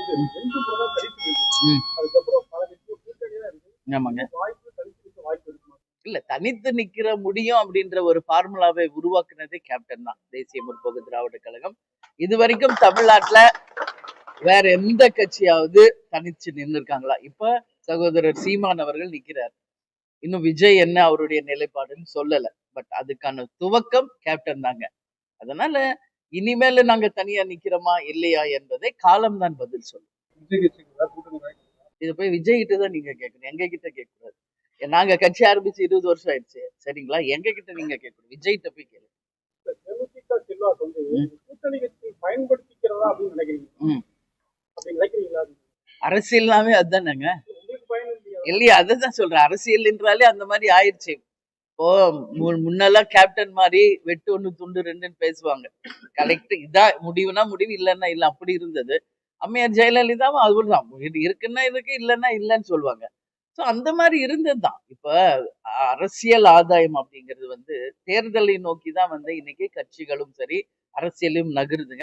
வந்து ம், 2 முறை தான் தனித்து நின்னுச்சு. ம். அதுக்கப்புறம் பல கட்சிகள் கூட்டணி தான் இருக்கு. ஆமாங்க. இன்னும் வாய்ப்பு தனித்து நிற்க வாய்ப்பு இருக்குமா? இல்ல தனித்து நிக்கிற முடியும் அப்படின்ற ஒரு ஃபார்முலாவை உருவாக்குனதே கேப்டன் தான். தேசிய முற்போக்கு திராவிட கழகம். இதுவரைக்கும் தமிழ்நாட்டுல வேற எந்த கட்சியாவது தனிச்சு நின்னு இருக்காங்களா? இப்ப சகோதரர் சீமான் அவர்கள் நிக்கிறார். இன்னும் விஜய் என்ன அவருடைய நிலைப்பாடுன்னு சொல்லல. பட் அதுக்கான துவக்கம் கேப்டன் தாங்க. அதனால இனிமேல நாங்க தனியா நிக்கிறோமா இல்லையா என்பதை காலம் தான் பதில் சொல்லும். விஜய் கட்சிக்கு ஏதாவது கூட்டணி வாய்ப்பு இருக்கா? இத போய் விஜய் கிட்ட தான் நீங்க கேட்கணும். எங்க கிட்ட கேட்கக்கூடாது. நாங்க கட்சி ஆரம்பிச்சு 20 வருஷம் ஆயிடுச்சு. சரிங்களா? எங்க கிட்ட நீங்க கேட்கணும். விஜய்கிட்ட போய் கேளுங்க. இல்ல, தேமுதிக செல்வாக்கு வந்து ம், கூட்டணி கட்சி பயன்படுத்திக்கிறதா அப்படின்னு நினைக்கிறீங்க? ம். அப்படி நினைக்கிறீங்களா? அரசியல்னாவே அதுதானேங்க. உங்களுக்கு பயன் இல்லையா? இல்லையா? அததான் சொல்றேன். அரசியல் என்றாலே அந்த மாதிரி ஆயிடுச்சு. இப்போ முன்னெல்லாம் கேப்டன் மாதிரி வெட்டு ஒண்ணு துண்டு ரெண்டுன்னு பேசுவாங்க. கலெக்ட் இதான் முடிவுனா முடிவு, இல்லைன்னா இல்ல, அப்படி இருந்தது. அம்மையார் ஜெயலலிதாவும் அதுதான், இது இருக்குன்னா இருக்கு, இல்லைன்னா இல்லைன்னு சொல்லுவாங்க. சோ அந்த மாதிரி இருந்ததுதான். இப்ப அரசியல் ஆதாயம் அப்படிங்கிறது வந்து தேர்தலை நோக்கி தான் வந்து இன்னைக்கு கட்சிகளும் சரி அரசியலும் நகருதுங்க.